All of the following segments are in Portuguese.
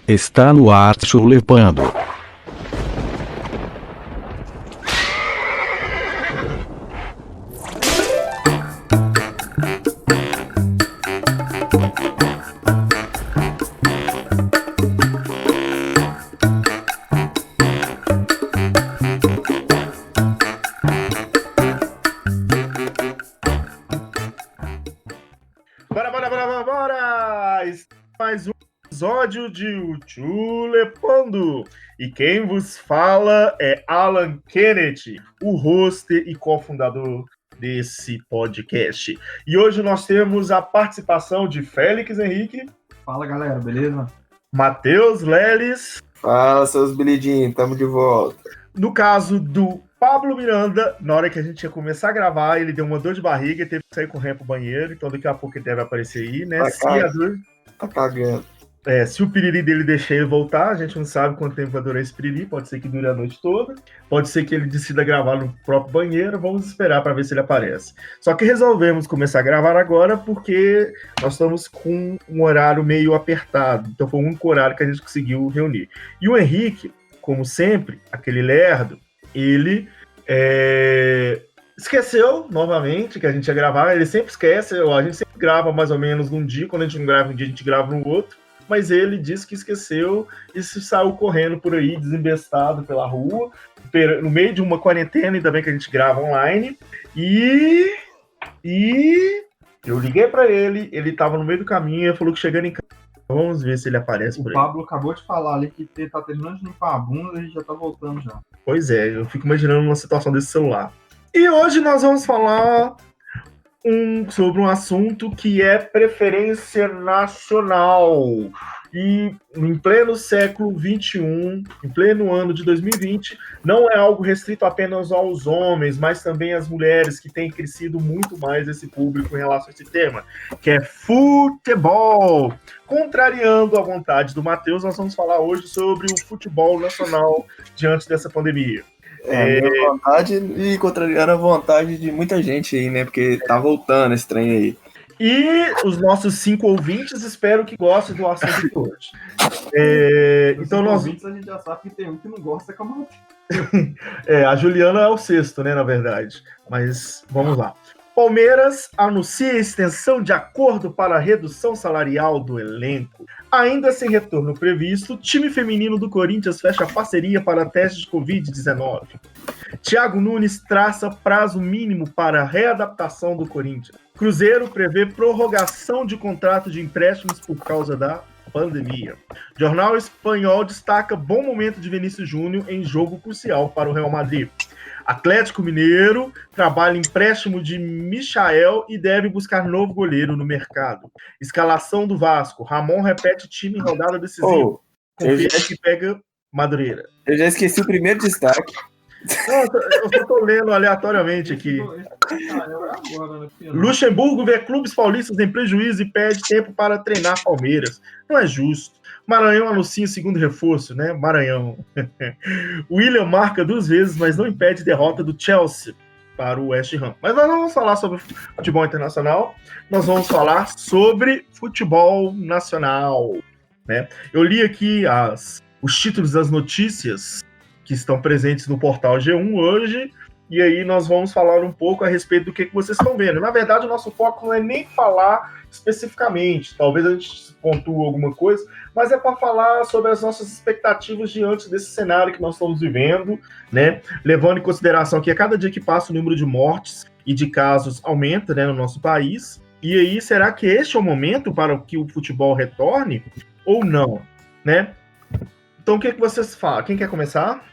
Está no ar chulepando. Bora! Mais um episódio de O Chulepando. E quem vos fala é Alan Kennedy, o host e cofundador desse podcast. E hoje nós temos a participação de Félix Henrique. Fala, galera, beleza? Matheus Leles. Fala, seus bilidinhos, tamo de volta. No caso do Pablo Miranda, na hora que a gente ia começar a gravar, ele deu uma dor de barriga e teve que sair correndo pro banheiro, então daqui a pouco ele deve aparecer aí, né? Tá cagando. Se o piriri dele deixar ele voltar, a gente não sabe quanto tempo vai durar esse piriri, pode ser que dure a noite toda, pode ser que ele decida gravar no próprio banheiro, vamos esperar para ver se ele aparece. Só que resolvemos começar a gravar agora porque nós estamos com um horário meio apertado, então foi o único horário que a gente conseguiu reunir. E o Henrique, como sempre, aquele lerdo, ele esqueceu novamente que a gente ia gravar, ele sempre esquece, a gente sempre grava mais ou menos num dia, quando a gente não grava um dia, a gente grava no outro, mas ele disse que esqueceu e se saiu correndo por aí, desembestado pela rua, no meio de uma quarentena, ainda bem que a gente grava online, e eu liguei para ele estava no meio do caminho, ele falou que chegando em casa, vamos ver se ele aparece por aí. O Pablo acabou de falar ali que ele tá terminando de limpar a bunda e já tá voltando já. Pois é, eu fico imaginando uma situação desse celular. E hoje nós vamos falar sobre um assunto que é preferência nacional. E em pleno século XXI, em pleno ano de 2020, não é algo restrito apenas aos homens, mas também às mulheres, que têm crescido muito mais esse público em relação a esse tema, que é futebol. Contrariando a vontade do Matheus, nós vamos falar hoje sobre o futebol nacional diante dessa pandemia. Minha vontade e contrariando a vontade de muita gente aí, né? Porque tá voltando esse trem aí. E os nossos 5 ouvintes, espero que gostem do assunto de hoje. Então, ouvintes, a gente já sabe que tem um que não gosta como a Juliana é o sexto, né, na verdade. Mas vamos lá. Palmeiras anuncia extensão de acordo para a redução salarial do elenco. Ainda sem retorno previsto, time feminino do Corinthians fecha parceria para teste de Covid-19. Thiago Nunes traça prazo mínimo para a readaptação do Corinthians. Cruzeiro prevê prorrogação de contrato de empréstimos por causa da pandemia. Jornal Espanhol destaca bom momento de Vinícius Júnior em jogo crucial para o Real Madrid. Atlético Mineiro trabalha empréstimo de Michael e deve buscar novo goleiro no mercado. Escalação do Vasco. Ramon repete time em rodada decisiva. Que pega Madureira. Eu já esqueci o primeiro destaque. Eu só tô lendo aleatoriamente aqui. Luxemburgo vê clubes paulistas em prejuízo e pede tempo para treinar Palmeiras. Não é justo. Maranhão anuncia o segundo reforço, né? Maranhão. William marca 2 vezes, mas não impede derrota do Chelsea para o West Ham. Mas nós não vamos falar sobre futebol internacional, nós vamos falar sobre futebol nacional, né? Eu li aqui os títulos das notícias que estão presentes no portal G1 hoje, e aí nós vamos falar um pouco a respeito do que vocês estão vendo. Na verdade, o nosso foco não é nem falar especificamente, talvez a gente pontue alguma coisa, mas é para falar sobre as nossas expectativas diante desse cenário que nós estamos vivendo, né? Levando em consideração que a cada dia que passa o número de mortes e de casos aumenta, né, no nosso país. E aí, será que este é o momento para que o futebol retorne ou não, né? Então, o que vocês falam? Quem quer começar?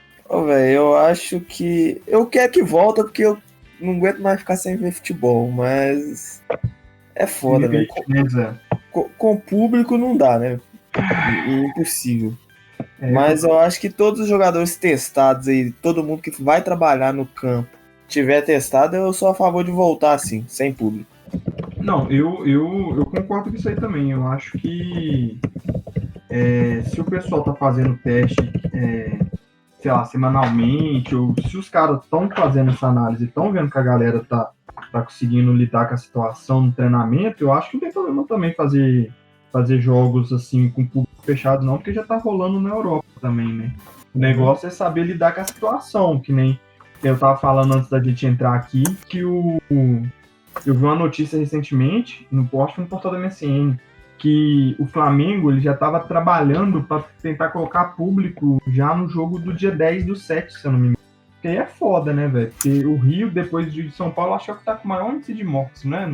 Eu acho que... Eu quero que volta, porque eu não aguento mais ficar sem ver futebol, mas... É foda, velho. Com público não dá, né? Impossível. Mas eu acho que todos os jogadores testados aí, todo mundo que vai trabalhar no campo, tiver testado, eu sou a favor de voltar assim, sem público. Não, eu concordo com isso aí também. Eu acho que se o pessoal tá fazendo teste, sei lá, semanalmente, ou se os caras estão fazendo essa análise e estão vendo que a galera tá conseguindo lidar com a situação no treinamento, eu acho que não tem problema também fazer jogos assim com público fechado não, porque já tá rolando na Europa também, né? O negócio é saber lidar com a situação, que nem eu tava falando antes da gente entrar aqui, que eu vi uma notícia recentemente, no portal da MSN, que o Flamengo ele já estava trabalhando para tentar colocar público já no jogo do dia 10/7, se eu não me engano. Porque aí é foda, né, velho? Porque o Rio, depois de São Paulo, acho que tá com o maior índice de mortes, né?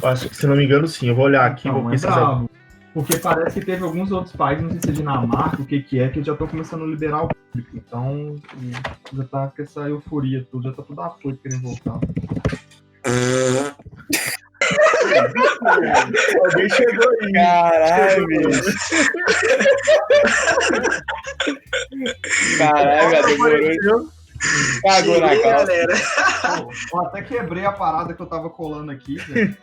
Acho que, se não me engano, sim. Eu vou olhar aqui, Então, vou pesquisar. bravo. Porque parece que teve alguns outros países, não sei se é Dinamarca, o que é, que já estão começando a liberar o público. Então, já tá com essa euforia toda, já tá tudo afoito querendo voltar. Alguém chegou aí. Caralho, bicho. Caralho, demorou. Cagou na calça. Galera. Eu até quebrei a parada que eu tava colando aqui, velho.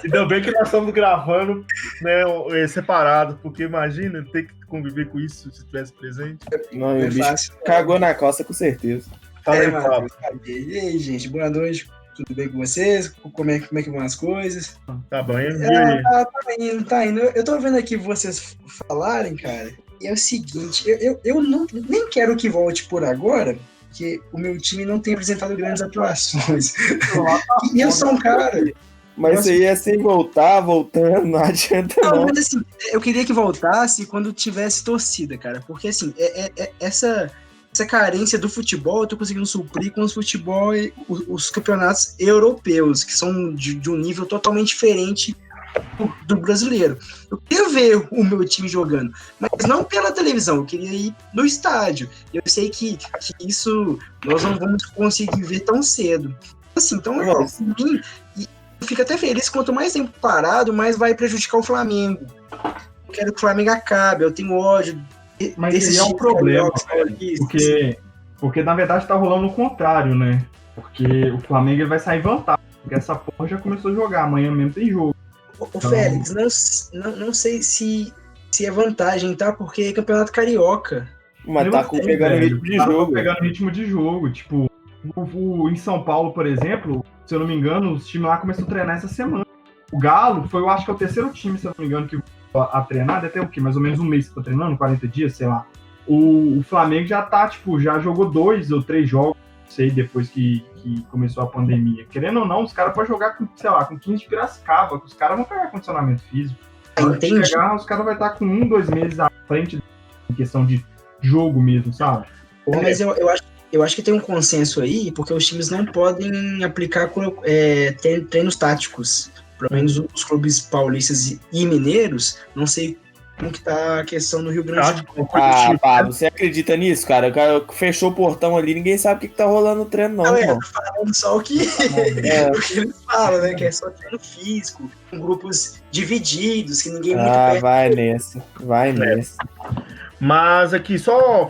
Ainda bem que nós estamos gravando, né, separado, porque imagina ter que conviver com isso se estivesse presente. Não, o É bicho fácil. cagou na calça, com certeza. Fala aí, mano, Pablo. E aí, gente, boa noite. Tudo bem com vocês? Como é que vão as coisas? Tá bom, e aí? Tá indo. Eu tô vendo aqui vocês falarem, cara. E é o seguinte, eu nem quero que volte por agora, porque o meu time não tem apresentado grandes atuações. E eu sou um cara... Mas isso aí é sem voltando, não adianta Não, não. mas assim, eu queria que voltasse quando tivesse torcida, cara. Porque assim, essa carência do futebol eu tô conseguindo suprir com os campeonatos europeus, que são de um nível totalmente diferente do brasileiro. Eu queria ver o meu time jogando, mas não pela televisão, eu queria ir no estádio. Eu sei que isso nós não vamos conseguir ver tão cedo. Assim, então, eu fico até feliz, quanto mais tempo parado, mais vai prejudicar o Flamengo. Eu quero que o Flamengo acabe, eu tenho ódio. Mas aí é um problema, porque na verdade tá rolando o contrário, né? Porque o Flamengo ele vai sair vantagem, porque essa porra já começou a jogar, amanhã mesmo tem jogo. Ô Félix, não sei se é vantagem, tá? Porque é campeonato carioca. Mas tá pegando ritmo de jogo. Pegando ritmo de jogo, tipo, em São Paulo, por exemplo, se eu não me engano, os times lá começaram a treinar essa semana. O Galo foi, eu acho que é o terceiro time, se eu não me engano, que a treinar, deve ter o quê? Mais ou menos um mês que tá treinando, 40 dias, sei lá. O Flamengo já tá, tipo, já jogou 2 ou 3 jogos, não sei, depois que começou a pandemia. Querendo ou não, os caras podem jogar com, sei lá, com 15 de Piracicaba, que os caras vão pegar condicionamento físico. Entendi. Chegar, os caras vão estar com 1, 2 meses à frente em questão de jogo mesmo, sabe? Mas eu acho que tem um consenso aí, porque os times não podem aplicar treinos táticos. Pelo menos os clubes paulistas e mineiros, não sei como que tá a questão no Rio Grande do Sul. Pablo, você acredita nisso, cara? O cara fechou o portão ali, ninguém sabe o que tá rolando no treino, não, irmão. Falando só o que eles falam, né? Que é só treino físico, com grupos divididos, que ninguém muito perto. Vai nessa. Mas aqui, só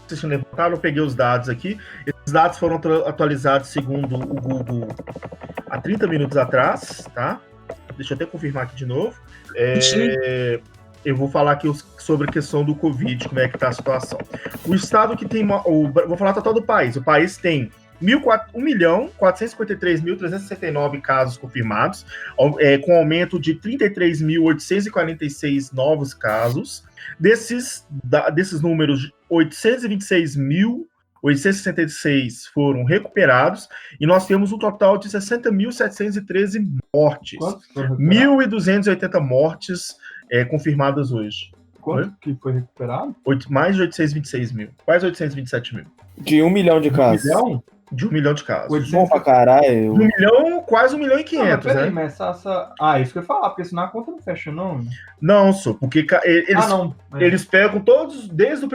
vocês tinham levantado, eu peguei os dados aqui. Esses dados foram atualizados segundo o Google há 30 minutos atrás, tá? Deixa eu até confirmar aqui de novo. Eu vou falar aqui sobre a questão do Covid, como é que tá a situação. O estado que tem... vou falar total do país. O país tem 1.453.369 casos confirmados, com aumento de 33.846 novos casos. Desses números, 826.866 foram recuperados e nós temos um total de 60.713 mortes. 1.280 mortes confirmadas hoje. Quanto que foi recuperado? Mais de 826 mil. Quase 827 mil. De 1 milhão de casos. 1 milhão? De 1 milhão de casos. 800... Bom pra caralho. 1 milhão, quase 1 milhão e 500, mas peraí, né? mas isso que eu ia falar, porque senão a conta não fecha, não. Não, só porque eles É. pegam todos, desde o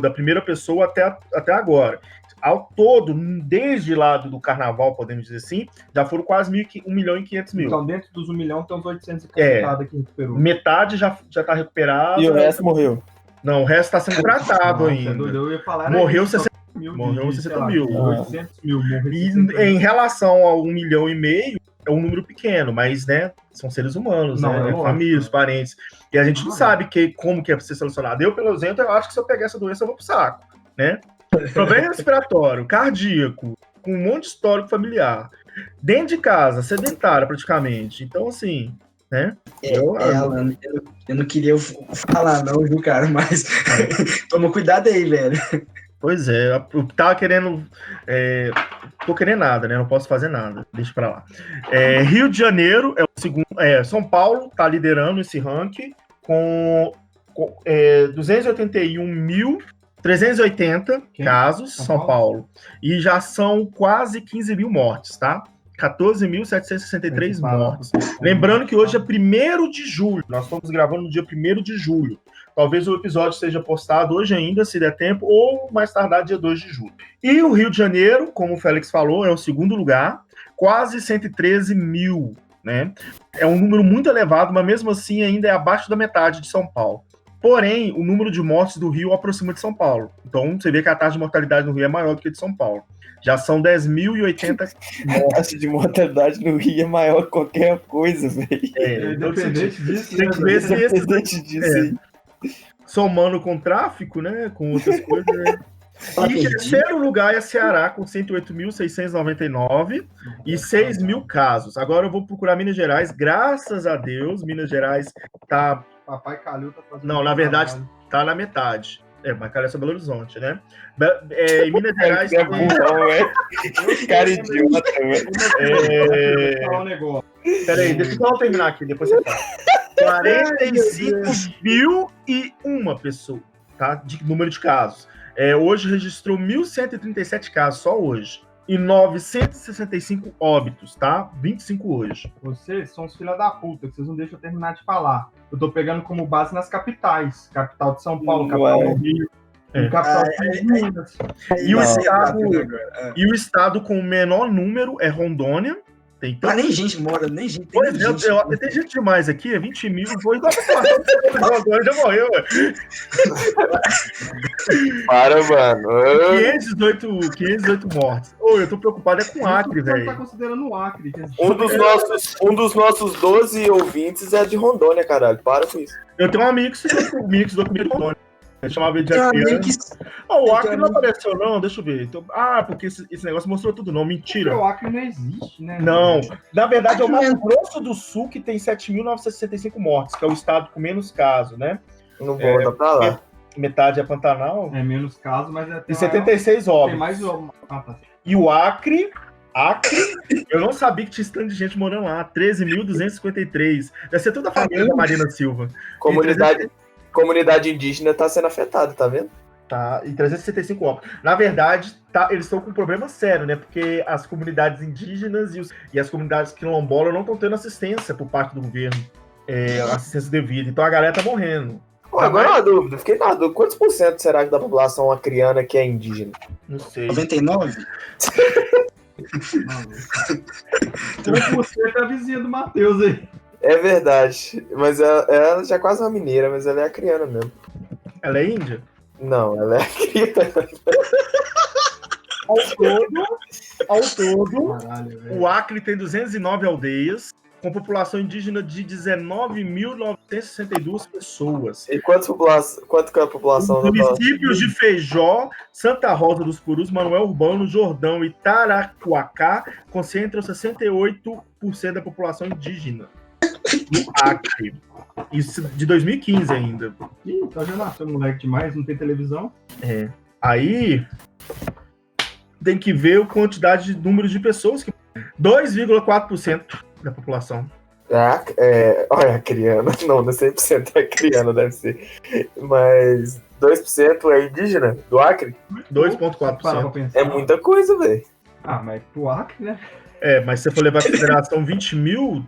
da primeira pessoa até agora. Ao todo, desde lá do carnaval, podemos dizer assim, já foram quase 1 milhão e 500 mil. Então, dentro dos 1 milhão, tem uns 800 e cacetada que recuperou. Metade já tá recuperada. E o resto morreu. Não, o resto tá sendo tratado ainda. Eu ia falar, Morreu 60 mil. 800 mil. E em relação a 1 milhão e meio, é um número pequeno, mas, né, são seres humanos, famílias, parentes. E a gente não sabe como que é ser selecionado. Eu, pelo exemplo, eu acho que se eu pegar essa doença, eu vou pro saco, né? Problema respiratório, cardíaco, com um monte de histórico familiar. Dentro de casa, sedentária praticamente. Então, assim, né? Alan, eu não queria falar não, viu, cara, mas toma cuidado aí, velho. Pois é, eu tava querendo. Tô querendo nada, né? Não posso fazer nada. Deixa pra lá. Rio de Janeiro é o segundo. São Paulo tá liderando esse ranking com 281.380 casos, São Paulo. E já são quase 15 mil mortes, tá? 14.763 mortes. Lembrando que hoje é 1º de julho. Nós estamos gravando no dia 1º de julho. Talvez o episódio seja postado hoje ainda, se der tempo, ou mais tardar dia 2 de julho. E o Rio de Janeiro, como o Félix falou, é o segundo lugar, quase 113 mil, né? É um número muito elevado, mas mesmo assim ainda é abaixo da metade de São Paulo. Porém, o número de mortes do Rio aproxima de São Paulo. Então, você vê que a taxa de mortalidade no Rio é maior do que de São Paulo. Já são 10.080 mortes. A taxa de mortalidade no Rio é maior que qualquer coisa, velho. Independente disso, tem que ver se esse... Independente disso aí. Somando com tráfico, né? Com outras coisas, né? E em terceiro lugar é Ceará, com 108.699 e 6 mil casos. Agora eu vou procurar Minas Gerais. Graças a Deus, Minas Gerais tá... Papai Calil tá fazendo... Não, na verdade, tá na metade. Mas Calil é Belo Horizonte, né? Em Minas Gerais... Cara idiota, velho. Peraí, deixa eu terminar aqui, depois você fala. 45.001 pessoas, tá? De número de casos. Hoje registrou 1.137 casos, só hoje. E 965 óbitos, tá? 25 hoje. Vocês são os filha da puta, que vocês não deixam eu terminar de falar. Eu tô pegando como base nas capitais. Capital de São Paulo, capital do Rio, capital de Minas. E o estado com o menor número é Rondônia. Tem nem gente mora, nem gente. Tem gente demais aqui, 20 mil. Foi igual Rondônia já morreu, velho. Para, mano. 518 mortes. Eu tô preocupado com o Acre, velho. Você tá considerando o Acre. Um dos nossos 12 ouvintes é de Rondônia, caralho. Para com isso. Eu tenho um amigo que estudou comigo de Rondônia. Eu chamava ele de Acreano. O Acre não apareceu, não? Deixa eu ver. Então, porque esse negócio mostrou tudo, não. Mentira. O Acre não existe, né? Não. Na verdade, é o Mato Grosso do Sul que tem 7.965 mortes, que é o estado com menos casos, né? Não vou dar pra lá. Metade é Pantanal. É menos casos, mas é... E 76 óbitos. Tem mais óbitos. Tá. E o Acre, eu não sabia que tinha esse tanto de gente morando lá. 13.253. Deve ser toda a família da Marina Silva. Comunidade indígena tá sendo afetada, tá vendo? Tá, e 365 óbitos. Na verdade, eles estão com um problema sério, né? Porque as comunidades indígenas e as comunidades quilombolas não estão tendo assistência por parte do governo. Assistência devida. Então a galera tá morrendo. Agora uma dúvida, fiquei na dúvida. Quantos por cento será que da população acriana que é indígena? Não sei. 99? 1% é a vizinha do Matheus aí. É verdade, mas ela já é quase uma mineira, mas ela é acriana mesmo. Ela é índia? Não, ela é acriana. Ao todo, Caralho, o Acre tem 209 aldeias, com população indígena de 19.962 pessoas. E quanto que é a população? Os municípios de Feijó, Santa Rosa dos Purus, Manuel Urbano, Jordão e Taracuacá concentram 68% da população indígena do Acre. Isso de 2015 ainda. Ih, tá já nasceu moleque demais, não tem televisão. Aí tem que ver a quantidade de número de pessoas que 2,4% da população. Olha, acriana. Não 100% é acriana, deve ser. Mas 2% é indígena do Acre? 2,4%. É muita coisa, velho. Mas pro Acre, né? Mas se você for levar em consideração 20 mil,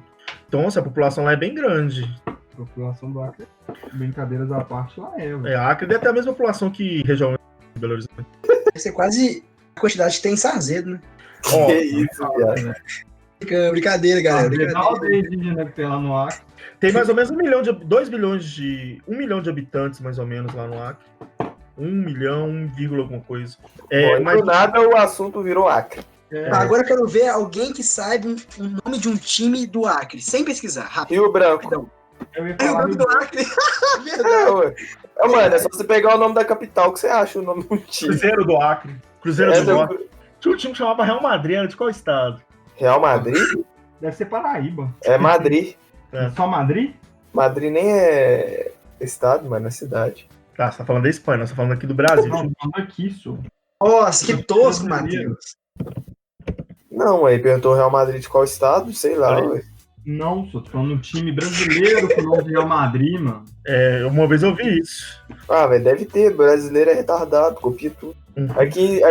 então a população lá é bem grande. A população do Acre, brincadeiras à parte, lá é. A Acre deve ter a mesma população que região de Belo Horizonte. Deve ser quase a quantidade que tem em Sarzedo, né? Que isso, viado. Brincadeira, galera. A aldeia indígena que tem lá no Acre. Tem mais ou menos 1 milhão de habitantes, mais ou menos, lá no Acre. 1 milhão, 1, alguma coisa. Mas do nada o assunto virou Acre. Agora eu quero ver alguém que saiba o nome de um time do Acre, sem pesquisar. Rápido. Rio Branco. Rapidão. Eu ia Rio falar Branco do Acre. Mano, é só você pegar o nome da capital que você acha o nome do time. Cruzeiro do Acre. Cruzeiro do Norte. Tinha um time que chamava Real Madrid, era de qual estado? Real Madrid? Deve ser Paraíba. É Madrid. Só Madrid? Madrid nem é estado, mas é cidade. Tá, você tá falando da Espanha, nós tá falando aqui do Brasil. Não, falando aqui, isso. Nossa, que tosco, Matheus. Não, aí perguntou o Real Madrid de qual estado? Sei lá, ué. Não, só tô falando do time brasileiro com o nome de Real Madrid, mano. Uma vez eu vi isso. Ah, velho, deve ter. Brasileiro é retardado, copia tudo. Uhum.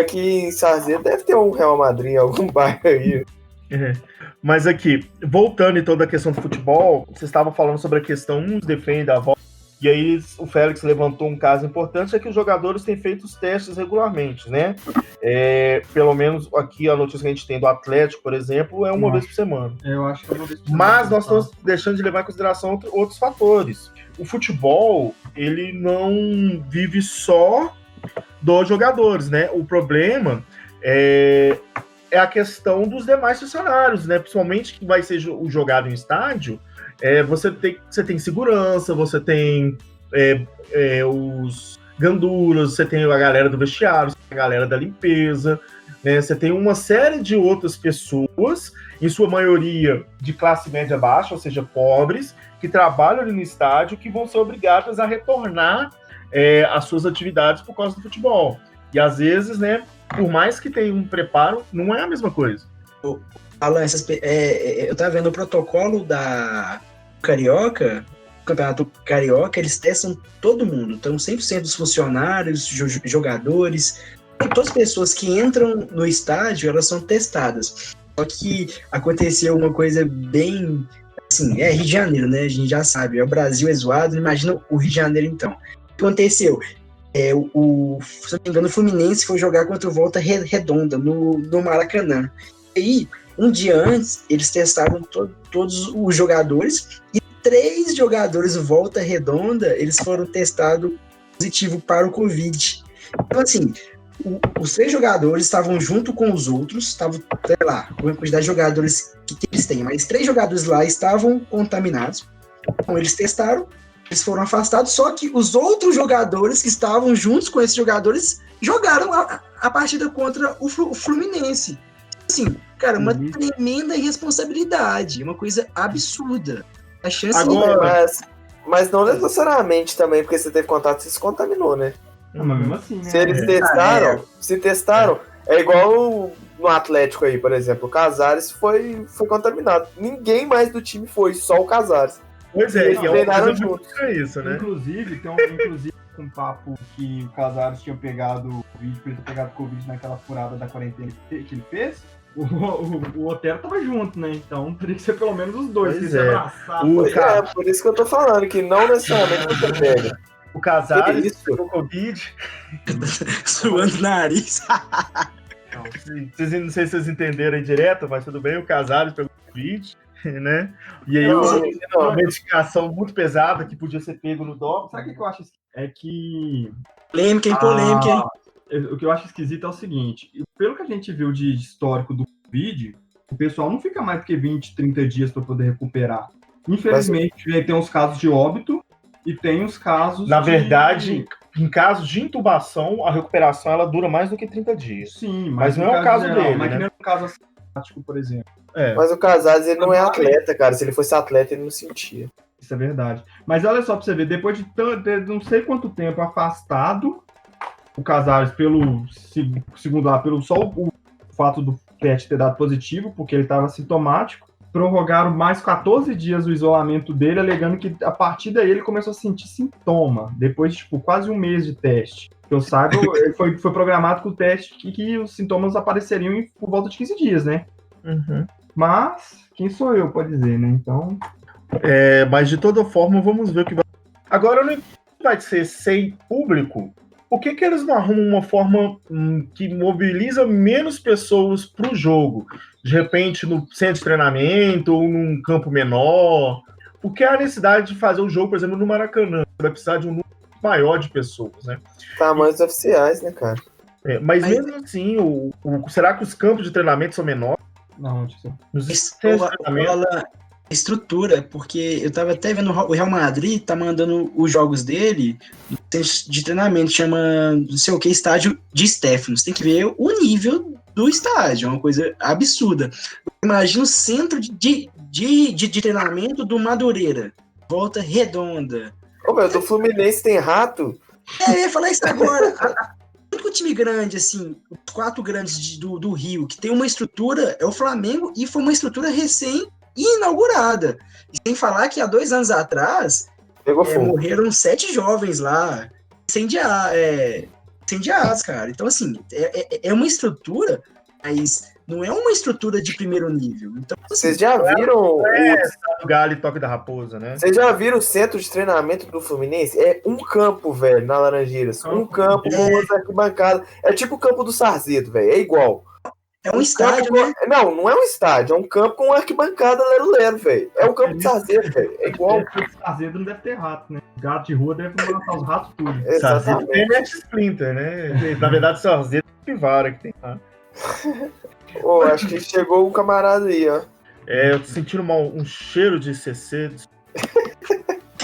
Aqui em Sarzedo deve ter um Real Madrid em algum bairro aí. Mas aqui, voltando então da questão do futebol, você estava falando sobre a questão, uns defendem a volta, e aí o Félix levantou um caso importante, é que os jogadores têm feito os testes regularmente, né? Pelo menos aqui a notícia que a gente tem do Atlético, por exemplo, é uma vez por semana. Eu acho que é uma vez por semana. Mas nós estamos deixando de levar em consideração outros fatores. O futebol, ele não vive só dos jogadores, né? O problema é a questão dos demais funcionários, né? Principalmente que vai ser jogado em estádio, você tem segurança, você tem os gandulas, você tem a galera do vestiário, a galera da limpeza, né? Você tem uma série de outras pessoas, em sua maioria de classe média baixa, ou seja, pobres, que trabalham ali no estádio, que vão ser obrigadas a retornar às suas atividades por causa do futebol. E às vezes, né, por mais que tenha um preparo, não é a mesma coisa. Alan, eu tava vendo o protocolo da Carioca, Campeonato Carioca, eles testam todo mundo. Então, 100% dos funcionários, jogadores, todas as pessoas que entram no estádio, elas são testadas. Só que aconteceu uma coisa bem... Assim, Rio de Janeiro, né? A gente já sabe, o Brasil é zoado, imagina o Rio de Janeiro, então. O que aconteceu? Se eu não me engano, o Fluminense foi jogar contra o Volta Redonda, no Maracanã. E aí, um dia antes, eles testaram todos os jogadores, e 3 jogadores do Volta Redonda, eles foram testados positivo para o Covid. Então, assim, os 3 jogadores estavam junto com os outros, estavam, sei lá, com a quantidade de jogadores que eles têm, mas 3 jogadores lá estavam contaminados. Então, eles testaram, eles foram afastados, só que os outros jogadores que estavam juntos com esses jogadores jogaram a partida contra o Fluminense. Assim, cara, uma tremenda irresponsabilidade, uma coisa absurda. A chance mas não necessariamente também, porque você teve contato, você se contaminou, né? Não, mas mesmo assim, né? Se eles testaram, é igual no Atlético aí, por exemplo, o Casares foi contaminado. Ninguém mais do time foi, só o Casares. Pois é, eles treinaram juntos. Isso, né? Inclusive, um papo que o Casares tinha pegado o vídeo, ele tinha pegado Covid naquela furada da quarentena que ele fez. O Otero tava junto, né? Então teria que ser pelo menos os dois que se abraçaram. Por isso que eu tô falando, que não necessariamente você pega. O Casares pegou Covid. Suando o nariz. Não sei se vocês entenderam aí direto, mas tudo bem, o Casares pegou Covid, né? E aí uma medicação muito pesada que podia ser pego no doping. Sabe o que eu acho? É que... Polêmica, hein? O que eu acho esquisito é o seguinte, pelo que a gente viu de histórico do Covid, o pessoal não fica mais do que 20, 30 dias para poder recuperar. Infelizmente, tem uns casos de óbito e tem os casos verdade, em casos de intubação, a recuperação ela dura mais do que 30 dias. Sim, mas não é o caso dele, mas né? não é um caso assintomático, por exemplo. Mas o Casares, ele não é atleta, cara. Se ele fosse atleta, ele não sentia. Isso é verdade. Mas olha só pra você ver, depois de não sei quanto tempo afastado, o Casares, segundo lá, pelo só o fato do teste ter dado positivo, porque ele estava sintomático, prorrogaram mais 14 dias o isolamento dele, alegando que a partir daí ele começou a sentir sintoma, depois de quase um mês de teste. Que eu saiba, foi programado com o teste que os sintomas apareceriam por volta de 15 dias, né? Uhum. Mas, quem sou eu, pode dizer, né? Então... mas de toda forma, vamos ver o que vai... Agora, não vai ser sem público... Por que eles não arrumam uma forma que mobiliza menos pessoas para o jogo? De repente, no centro de treinamento ou num campo menor? Por que a necessidade de fazer o jogo, por exemplo, no Maracanã? Você vai precisar de um número maior de pessoas, né? Tamanhos oficiais, né, cara? Mas mesmo assim, será que os campos de treinamento são menores? Não, nos centros de treinamento... Estrutura, porque eu tava até vendo o Real Madrid tá mandando os jogos dele no centro de treinamento, chama não sei o que, estádio de Stephanos. Tem que ver o nível do estádio, é uma coisa absurda. Imagina o centro de de treinamento do Madureira. Volta Redonda. Ô, meu, do Fluminense tem rato? Eu ia falar isso agora. O único time grande, assim, os 4 grandes do Rio, que tem uma estrutura, é o Flamengo, e foi uma estrutura recém-inaugurada. E sem falar que há 2 anos atrás, morreram 7 jovens lá, incendiados, cara. Então, assim, é uma estrutura, mas não é uma estrutura de primeiro nível. Então, assim, vocês já viram o Galo e Toque da Raposa, né? Vocês já viram o centro de treinamento do Fluminense? É um campo, velho, na Laranjeiras. Um campo com umas arquibancadas. É tipo o campo do Sarzeto, velho. É igual. É um estádio, né? Não é um estádio. É um campo com arquibancada lero-lero, velho. É o campo do Sarzeto, velho. É igual. O Sarzeto não deve ter rato, né? Gato de rua deve matar os ratos tudo. Sarzeto tem Matt Splinter, né? Na verdade, Sarzeto é Pivara que tem lá. Acho que chegou um camarada aí, ó. Eu tô sentindo um cheiro de CC.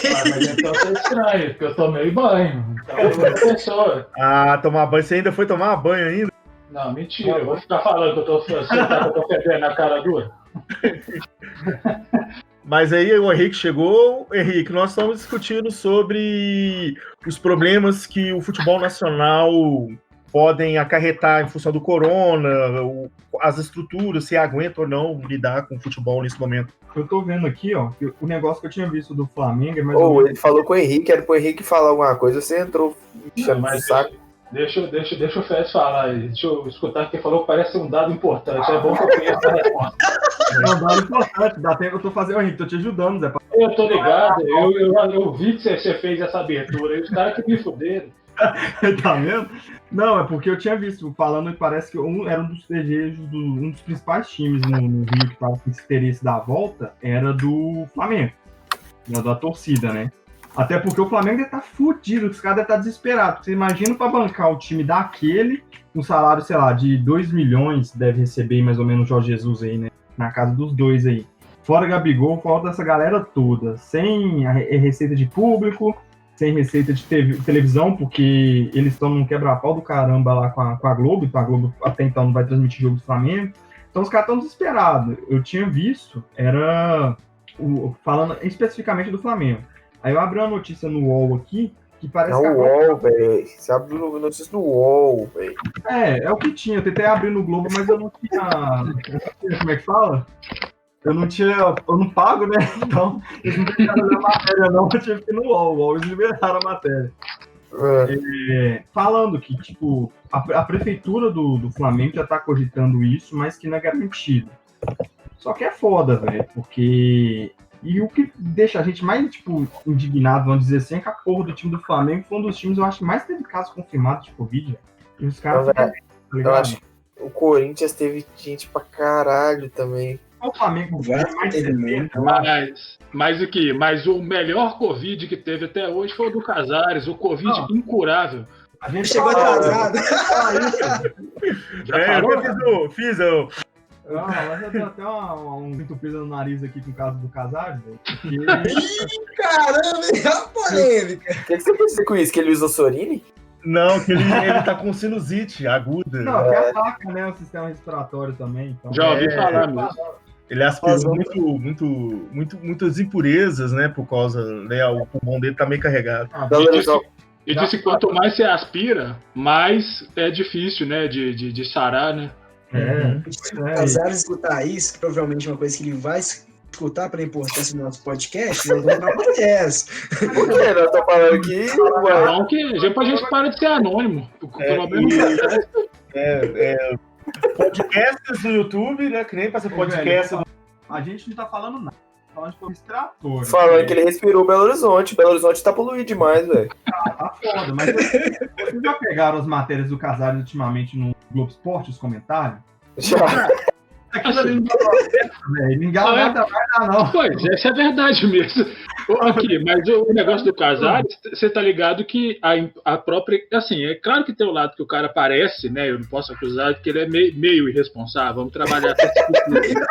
Mas então tá estranho, porque eu tomei banho. Então eu sou pessoa. Tomar banho. Você ainda foi tomar banho ainda? Não, mentira. Eu vou ficar falando que eu tô fedendo na cara dura. Mas aí o Henrique chegou. Henrique, nós estamos discutindo sobre os problemas que o futebol nacional podem acarretar em função do corona, as estruturas, se aguentam ou não lidar com o futebol nesse momento. Eu tô vendo aqui, ó, que o negócio que eu tinha visto do Flamengo é mais ele falou com o Henrique, era pro Henrique falar alguma coisa, você entrou chamando o saco. Deixa o Fez falar aí, deixa eu escutar, porque falou que parece um dado importante, é bom que eu conheça a resposta. É um dado importante, dá tempo que eu tô fazendo, Henrique, tô te ajudando, Zé. Eu tô ligado, eu vi que você fez essa abertura, e os caras que me fuderam. Tá vendo? Não, é porque eu tinha visto falando que parece que era um dos desejos um dos principais times no Rio que tava com esse interesse da volta era do Flamengo, da torcida, né? Até porque o Flamengo deve estar fudido, os caras devem estar desesperados. Você imagina para bancar o time daquele, um salário, sei lá, de 2 milhões deve receber mais ou menos o Jorge Jesus aí, né? Na casa dos 2 aí. Fora Gabigol, fora dessa galera toda, sem a receita de público, sem receita de televisão, porque eles estão num quebra-pau do caramba lá com a Globo, então a Globo até então não vai transmitir jogo do Flamengo. Então os caras estão desesperados. Eu tinha visto, falando especificamente do Flamengo. Aí eu abri uma notícia no UOL aqui, que parece que... No UOL, velho. Você abriu notícia no UOL, velho. É o que tinha. Eu tentei abrir no Globo, mas eu não tinha... Como é que fala? Eu não pago, né? Então, eles não deixaram ler a matéria, não. Eu tive que ir no UOL. O UOL, eles liberaram a matéria. Falando que, tipo, a prefeitura do Flamengo já tá cogitando isso, mas que não é garantido. Só que é foda, velho, porque... E o que deixa a gente mais, tipo, indignado, vamos dizer assim, é que a porra do time do Flamengo foi um dos times, eu acho, mais teve casos confirmados de Covid, velho. E os caras... Eu acho que o Corinthians teve gente pra caralho também. O Flamengo mais mas o que? Mas o melhor Covid que teve até hoje foi o do Casares, o Covid incurável. A gente chegou atrasado. Eu fiz. Mas eu tenho até um entupido no nariz aqui com o caso do Casares, velho. Ih, caramba, é uma polêmica. O que você quer dizer com isso? Que ele usa Sorini? Não, que ele tá com sinusite aguda. Não, que ataca, né, o sistema respiratório também. Então, já ouvi falar mesmo. Ele aspirou muitas impurezas, né? Por causa, né? O pulmão dele tá meio carregado. E disse que quanto mais você aspira, mais é difícil, né? De sarar, né? Se o Casares escutar isso, que provavelmente é uma coisa que ele vai escutar pela importância do nosso podcast, nós vamos dar podcast. Por que? Eu tô falando aqui. Não, que pra gente para de ser anônimo. Pelo menos. Podcasts no YouTube, né? Que nem pra ser podcast. A gente não tá falando nada. Falando de extrator. Falando que ele respirou Belo Horizonte. Belo Horizonte tá poluído demais, velho. Tá foda, mas vocês já pegaram as matérias do Casares ultimamente no Globo Esporte, os comentários? Já. Aquilo ali não dá certo, velho. Não engana nada mais, não. Pois, essa é verdade mesmo. Aqui, mas o negócio do Casares, você tá ligado que a própria... Assim, é claro que tem o lado que o cara parece, né? Eu não posso acusar que ele é meio irresponsável. Vamos trabalhar com essa cultura.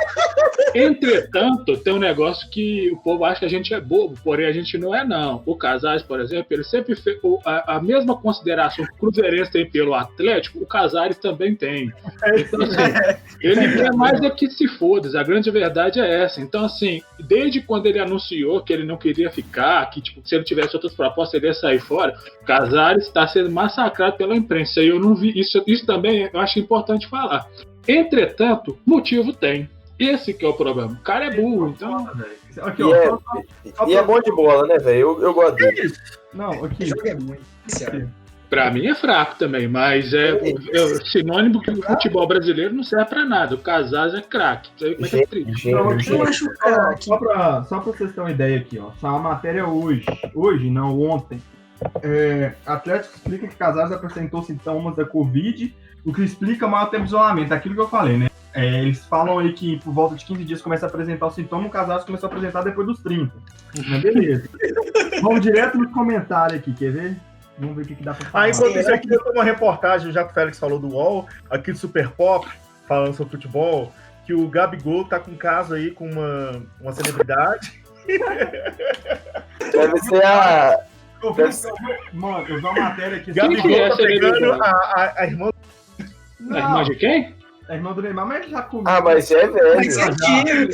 Entretanto, tem um negócio que o povo acha que a gente é bobo, porém a gente não é, não. O Casares, por exemplo, ele sempre fez a mesma consideração que o Cruzeirense tem pelo Atlético, o Casares também tem. Então, assim, ele quer mais Mas é que se foda, a grande verdade é essa. Então, assim, desde quando ele anunciou que ele não queria ficar, que tipo, se ele tivesse outras propostas, ele ia sair fora, Casares está sendo massacrado pela imprensa. E eu não vi isso. Isso também eu acho importante falar. Entretanto, motivo tem. Esse que é o problema. O cara é burro, então. Aqui, E é bom de bola, né, velho? Eu gosto dele. Não, aqui. O jogo é muito. Pra mim é fraco também, mas é sinônimo que o futebol brasileiro não serve pra nada. O Casares é craque. Como é que é triste? Eu acho craque. Só pra vocês terem uma ideia aqui, ó. Só uma matéria hoje, não, ontem. Atlético explica que Casares apresentou sintomas da Covid, o que explica maior tempo de isolamento. Aquilo que eu falei, né? Eles falam aí que por volta de 15 dias começa a apresentar o sintoma, o Casares começou a apresentar depois dos 30. Mas beleza. Vamos direto no comentário aqui, quer ver? Vamos ver o que dá pra falar. Enquanto isso aqui, eu tenho uma reportagem, já que o Félix falou do UOL, aqui do Super Pop, falando sobre futebol, que o Gabigol tá com um caso aí com uma celebridade. Deve ser a... Mano, eu vi uma matéria aqui. Gabigol tá pegando a irmã... A irmã de quem? A irmã do Neymar, mas já comeu. Ah, mas é velho. Mas é antigo.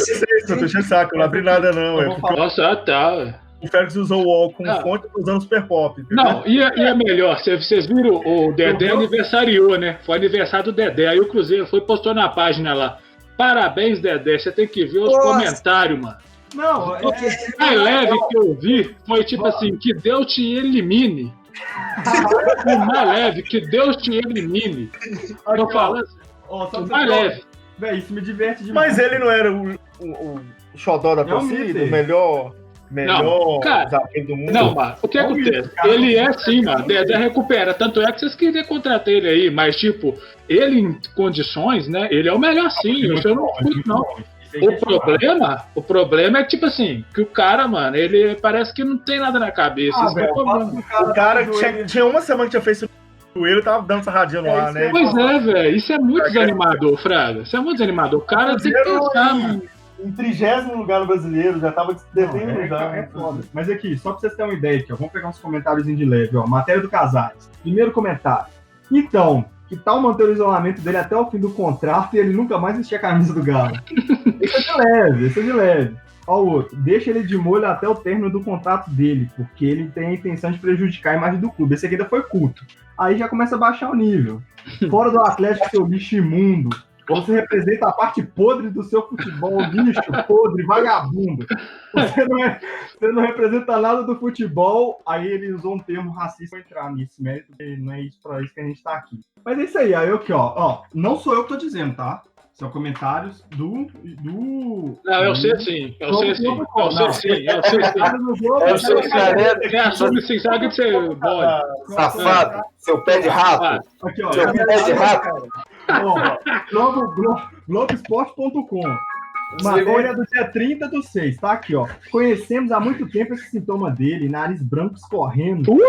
Eu tô enchendo saco, eu não abri nada não. Nossa, tá. O Félix usou o UOL com fonte usando o Super Pop. Entendeu? Não, e é melhor, vocês viram, o Dedé aniversariou, né? Foi aniversário do Dedé, aí o Cruzeiro foi e postou na página lá. Parabéns, Dedé, você tem que ver os comentários, mano. Não, O mais leve que eu vi foi tipo assim, que Deus te elimine. O mais leve, que Deus te elimine. Tô falando, o mais leve. Véi, isso me diverte demais. Mas ele não era o xodó da torcida, o melhor zagueiro do mundo. Não, mano, o que acontece? Ele é sim, mano. Dedé recupera. Tanto é que vocês queriam contratar ele aí, mas, tipo, ele em condições, né? Ele é o melhor sim. Eu não discuto, não. O problema é que, tipo assim, que o cara, mano, ele parece que não tem nada na cabeça. Isso é o problema. O cara tinha uma semana que tinha feito o joelho, tava dando sarradinha no ar, né? Pois é, velho. Isso é muito desanimador, Fraga. Isso é muito desanimador. O cara tem que pensar, mano. Em 30º lugar no brasileiro, já tava devendo já. É foda. Mas aqui, só pra vocês terem uma ideia aqui, ó, vamos pegar uns comentários de leve, ó. Matéria do Casares. Primeiro comentário. Então, que tal manter o isolamento dele até o fim do contrato e ele nunca mais vestir a camisa do Galo? Esse é de leve. Ó o outro. Deixa ele de molho até o término do contrato dele, porque ele tem a intenção de prejudicar a imagem do clube. Esse aqui ainda foi culto. Aí já começa a baixar o nível. Fora do Atlético, seu lixo imundo. Você representa a parte podre do seu futebol, lixo, podre, vagabundo. Você não representa nada do futebol. Aí ele usou um termo racista para entrar nisso, mérito, não é isso para isso que a gente tá aqui. Mas é isso aí, aí aqui, ó, não sou eu que tô dizendo, tá? São comentários do... Não, eu sei sim. Eu sei sim. Quem assume sim, sabe que você pode. Safado, seu pé de rato. Aqui, ó. Seu pé de rato. Globoesporte.com. Matéria do dia 30/6, tá aqui, ó. Conhecemos há muito tempo esse sintoma dele, nariz branco escorrendo, uma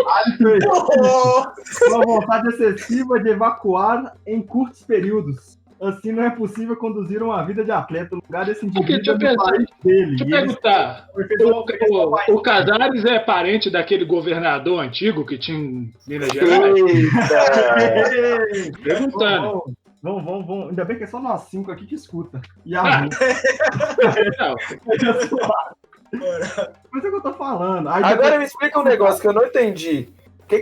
vontade excessiva de evacuar em curtos períodos. Assim não é possível conduzir uma vida de atleta no lugar desse indivíduo do país dele. Deixa eu perguntar, o Casares é parente daquele governador antigo que tinha em Minas Gerais? Perguntando. Vamos. Ainda bem que é só nós 5 aqui que escuta. E a Mas é o que eu tô falando. Aí agora me explica um negócio que eu não entendi. O que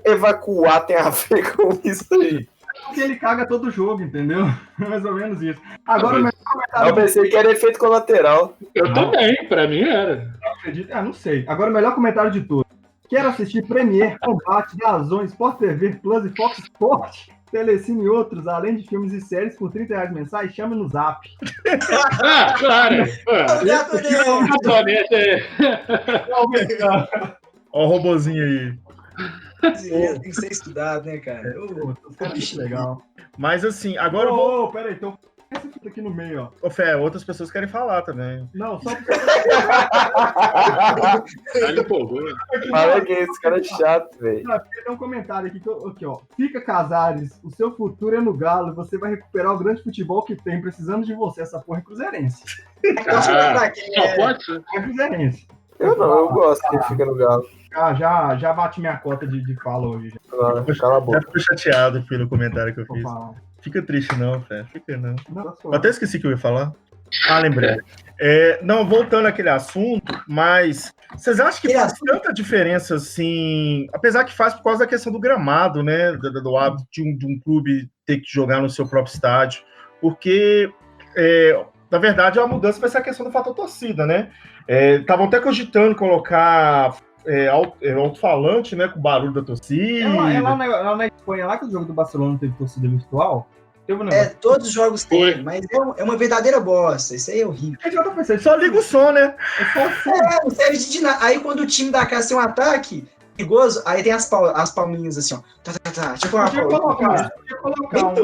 evacuar tem a ver com isso aí? Porque ele caga todo jogo, entendeu? Mais ou menos isso. Agora, o melhor comentário... Eu pensei que era efeito colateral. Eu também, pra mim era. Não sei. Agora, o melhor comentário de todos. Quero assistir Premier, Combate, DAZN, Sport TV, Plus e Fox Sport, Telecine e outros, além de filmes e séries por R$30 mensais, chame no Zap. Claro. Ó o robozinho aí. Tem que ser estudado, né, cara? Legal. Mas assim, agora eu vou... Peraí, então essa fita aqui no meio, ó. Ô, Fé, outras pessoas querem falar também. Não, só Ele empolgou. Fala que esse cara é chato, velho. Tem um comentário aqui, ó. Fica, Casares, o seu futuro é no Galo, você vai recuperar o grande futebol que tem, precisando de você. Essa porra é cruzeirense. Só pode ser. É cruzeirense. Eu gosto que ele fica no Galo. Já bati minha cota de fala hoje. Cala a boca. Já fico chateado pelo comentário que eu fiz. Fica triste não, Fé. Fica não. Não, Eu até esqueci que eu ia falar. Ah, lembrei. Não, voltando àquele assunto, mas vocês acham que faz tanta diferença assim? Apesar que faz por causa da questão do gramado, né? Do hábito de um clube ter que jogar no seu próprio estádio. Porque, na verdade, a mudança vai ser a questão do fator torcida, né? Estavam até cogitando colocar alto-falante, né? Com o barulho da torcida. Lá na Espanha, lá que o jogo do Barcelona teve torcida virtual. Todos os jogos têm, mas é uma verdadeira bosta. Isso aí é horrível. Só liga o som, né? Não serve de nada. Aí quando o time da casa tem um ataque perigoso, aí tem as palminhas assim, ó. Tipo uma Podia colocar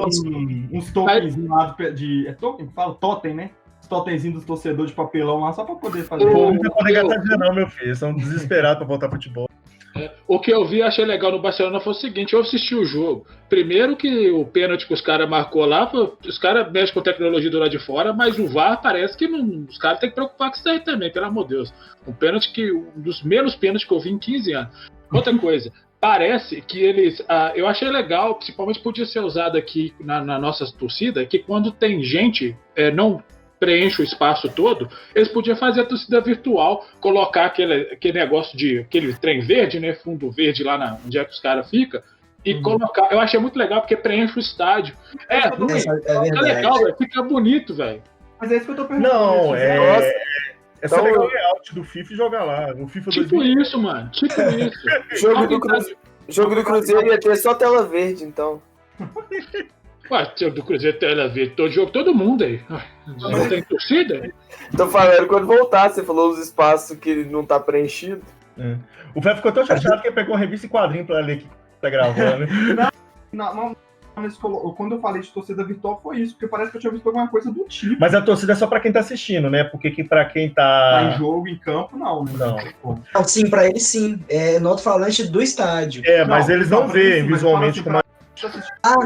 uns tokenzinhos lá de. É token que fala? Totem, né? Os totemzinhos dos torcedores de papelão lá, só pra poder fazer. Não vai poder gastar dinheiro, não, meu filho. São desesperados pra voltar ao futebol. O que eu vi e achei legal no Barcelona foi o seguinte: eu assisti o jogo. Primeiro que o pênalti que os caras marcou lá, os caras mexem com tecnologia do lado de fora, mas o VAR parece que os caras têm que preocupar com isso aí também, pelo amor de Deus. Um dos menos pênaltis que eu vi em 15 anos. Outra coisa, parece que eles... eu achei legal, principalmente podia ser usado aqui na nossa torcida, que quando tem gente, não preenche o espaço todo, eles podiam fazer a torcida virtual, colocar aquele negócio aquele trem verde, né, fundo verde lá onde é que os caras ficam, e colocar. Eu achei muito legal porque preenche o estádio. É legal, velho, fica bonito, velho. Mas é isso que eu tô perguntando. Não, essa legal layout do FIFA e jogar lá. No FIFA tipo 2000. Isso, mano. Tipo isso. Jogo do Cruzeiro ia ter só tela verde, então. Ué, do Cruzeiro tela verde, todo jogo, todo mundo aí. Não tem torcida? Tô falando, quando voltar, você falou os espaços que não tá preenchido. O Fé ficou tão chateado que ele pegou uma revista em quadrinho pra ler que tá gravando. Quando eu falei de torcida virtual foi isso, porque parece que eu tinha visto alguma coisa do tipo. Mas a torcida é só pra quem tá assistindo, né? Porque pra quem tá... Em jogo, em campo, não, né? Não. Sim, pra eles sim. É no alto-falante do estádio. Mas eles não veem visualmente como...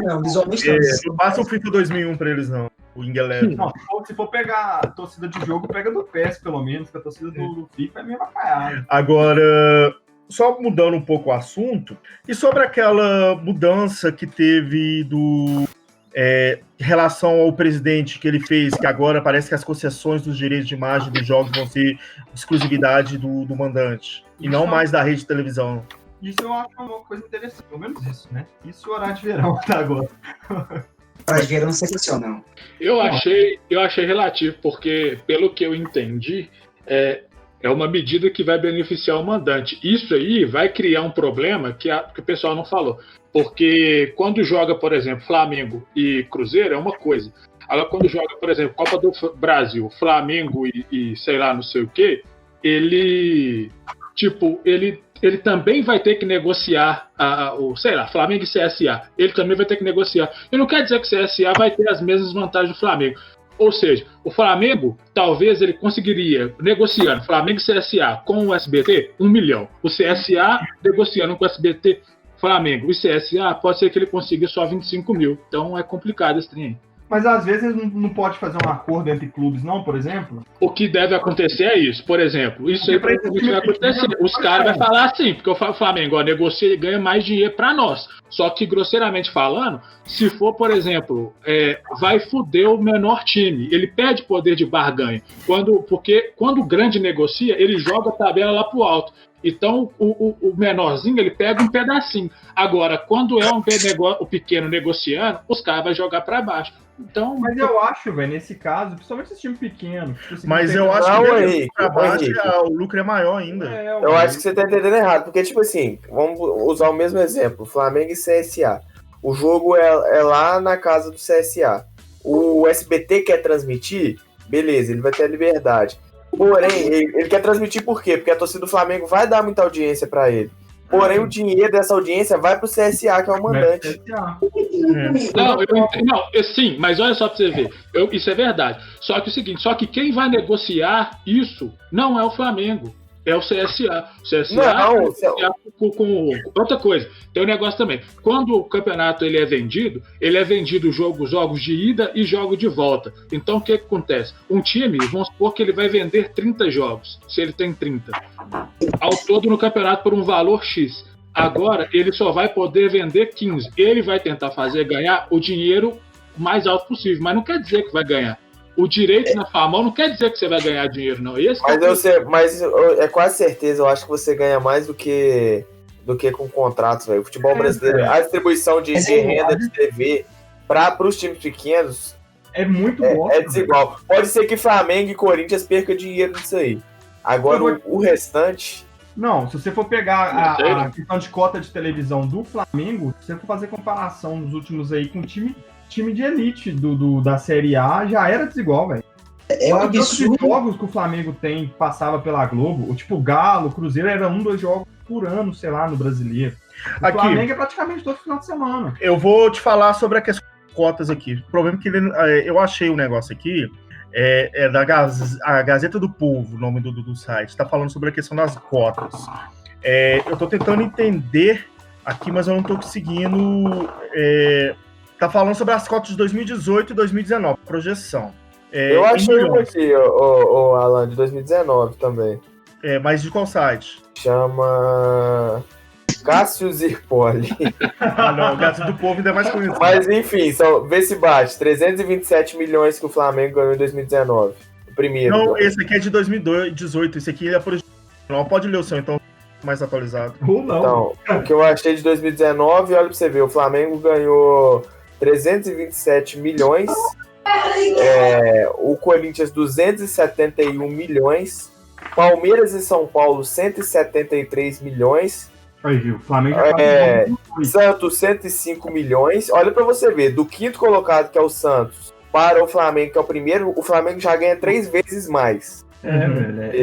Não, visualmente não. Não passa o FIFA 2001 pra eles, não. O Ingelev. Não, se for pegar a torcida de jogo, pega do PES, pelo menos, que a torcida do FIFA é meio bacalhada. Agora... Só mudando um pouco o assunto, e sobre aquela mudança que teve em relação ao presidente que ele fez, que agora parece que as concessões dos direitos de imagem dos jogos vão ser exclusividade do mandante, e não mais da rede de televisão. Isso eu acho uma coisa interessante, pelo menos isso, né? Isso o horário de verão até agora. Horário de verão sensacional. Eu achei relativo, porque, pelo que eu entendi, é uma medida que vai beneficiar o mandante. Isso aí vai criar um problema que o pessoal não falou. Porque quando joga, por exemplo, Flamengo e Cruzeiro, é uma coisa. Agora, quando joga, por exemplo, Copa do Brasil, Flamengo e sei lá, não sei o quê, ele também vai ter que negociar, Flamengo e CSA. Ele também vai ter que negociar. E não quer dizer que o CSA vai ter as mesmas vantagens do Flamengo. Ou seja, o Flamengo, talvez ele conseguiria, negociando Flamengo e CSA com o SBT, 1 milhão. O CSA negociando com o SBT, Flamengo e CSA, pode ser que ele consiga só 25 mil. Então é complicado esse trem. Mas às vezes não pode fazer um acordo entre clubes, não, por exemplo? O que deve acontecer é isso. Por exemplo, isso aí provavelmente vai acontecer. Os caras vão falar assim, porque o Flamengo negocia e ganha mais dinheiro para nós. Só que, grosseiramente falando, se for, por exemplo, vai foder o menor time. Ele perde poder de barganha. Porque quando o grande negocia, ele joga a tabela lá pro alto. Então, o menorzinho, ele pega um pedacinho. Agora, quando é o pequeno negociando, os caras vão jogar para baixo. Então, mas eu acho, velho, nesse caso, principalmente esse time pequeno. Mas eu acho que para baixo o lucro é maior ainda. Eu acho que você tá entendendo errado, porque, tipo assim, vamos usar o mesmo exemplo, Flamengo e CSA. O jogo é lá na casa do CSA. O SBT quer transmitir, beleza, ele vai ter a liberdade. Porém, ele quer transmitir por quê? Porque a torcida do Flamengo vai dar muita audiência para ele. Porém, o dinheiro dessa audiência vai pro CSA, que é o mandante. Sim, mas olha só pra você ver. Isso é verdade. Só que é o seguinte, quem vai negociar isso não é o Flamengo. É o CSA. O CSA com outra coisa. Tem um negócio também. Quando o campeonato ele é vendido jogos de ida e jogo de volta. Então o que acontece? Um time, vamos supor que ele vai vender 30 jogos, se ele tem 30. Ao todo no campeonato por um valor X. Agora ele só vai poder vender 15. Ele vai tentar fazer ganhar o dinheiro o mais alto possível, mas não quer dizer que vai ganhar. O direito na sua mão não quer dizer que você vai ganhar dinheiro, não. Mas é quase certeza, eu acho que você ganha mais do que com contratos, velho. O futebol brasileiro, a distribuição de renda de TV para os times pequenos é muito é desigual. Pode ser que Flamengo e Corinthians percam dinheiro nisso aí. Agora, o restante... Não, se você for pegar a questão de cota de televisão do Flamengo, se você for fazer comparação nos últimos aí com time de elite da Série A, já era desigual, velho. É um absurdo. Os jogos que o Flamengo passava pela Globo, tipo Galo, Cruzeiro, era 2 jogos por ano, sei lá, no Brasileiro. O Flamengo é praticamente todo final de semana. Eu vou te falar sobre a questão das cotas aqui. O problema é que eu achei um negócio aqui, a Gazeta do Povo, o nome do site, está falando sobre a questão das cotas. Eu estou tentando entender aqui, mas eu não estou conseguindo... Tá falando sobre as cotas de 2018 e 2019, projeção. Eu achei um aqui, o Alan, de 2019 também. Mas de qual site? Chama Cássio Zirpoli. Não, o Gazeta do Povo ainda é mais conhecido. Mas enfim, vê se bate. 327 milhões que o Flamengo ganhou em 2019. O primeiro. Não, esse aqui é de 2018. Esse aqui é por... Não, pode ler o seu, então, mais atualizado. Então, o que eu achei de 2019, olha pra você ver, o Flamengo ganhou 327 milhões, o Corinthians 271 milhões, Palmeiras e São Paulo 173 milhões, aí, o Flamengo Santos 105 milhões. Olha pra você ver, do quinto colocado, que é o Santos, para o Flamengo, que é o primeiro, o Flamengo já ganha 3 vezes mais. Velho,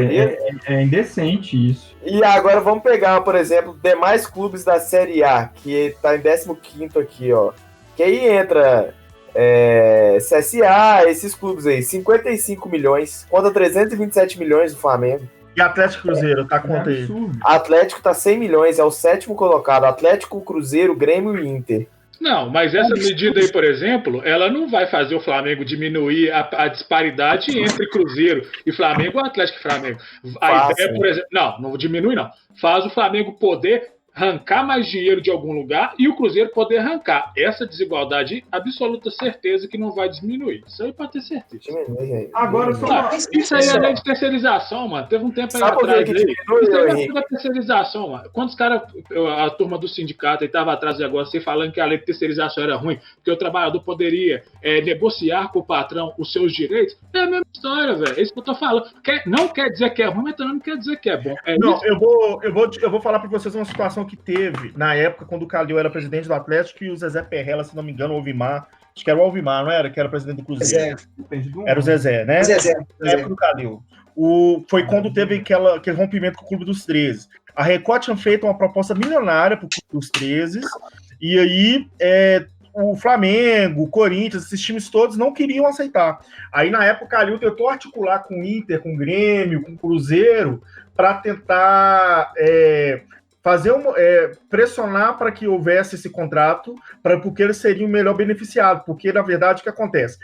é indecente isso. E agora vamos pegar, por exemplo, demais clubes da Série A, que tá em 15º aqui, ó. Que aí entra CSA, esses clubes aí, 55 milhões, contra 327 milhões do Flamengo. E Atlético Cruzeiro, tá quanto aí? Atlético tá 100 milhões, é o 7º colocado. Atlético, Cruzeiro, Grêmio e Inter. Não, mas essa medida aí, por exemplo, ela não vai fazer o Flamengo diminuir a disparidade entre Cruzeiro e Flamengo ou Atlético e Flamengo. A ideia, por exemplo, não diminui não. Faz o Flamengo poder arrancar mais dinheiro de algum lugar e o Cruzeiro poder arrancar. Essa desigualdade, absoluta certeza que não vai diminuir. Isso aí pode ter certeza. Agora, isso aí é lei de terceirização, mano. Teve um tempo aí atrás. Isso aí é terceirização, mano. Quando os caras, a turma do sindicato, estava atrás de agora, você falando que a lei de terceirização era ruim, porque o trabalhador poderia negociar com o patrão os seus direitos, é a mesma história, velho. É isso que eu tô falando. Não quer dizer que é ruim, mas também não quer dizer que é bom. Eu vou falar para vocês uma situação que teve na época quando o Calil era presidente do Atlético e o Zezé Perrella, se não me engano, o Alvimar, acho que era o Alvimar, não era? Que era presidente do Cruzeiro. Era o Zezé, né? Na época do Calil. Foi quando teve aquele rompimento com o Clube dos 13. A Record tinha feito uma proposta milionária para o Clube dos 13 e aí o Flamengo, o Corinthians, esses times todos não queriam aceitar. Aí na época o Calil tentou articular com o Inter, com o Grêmio, com o Cruzeiro para tentar pressionar para que houvesse esse contrato, porque eles seriam o melhor beneficiado, porque na verdade o que acontece?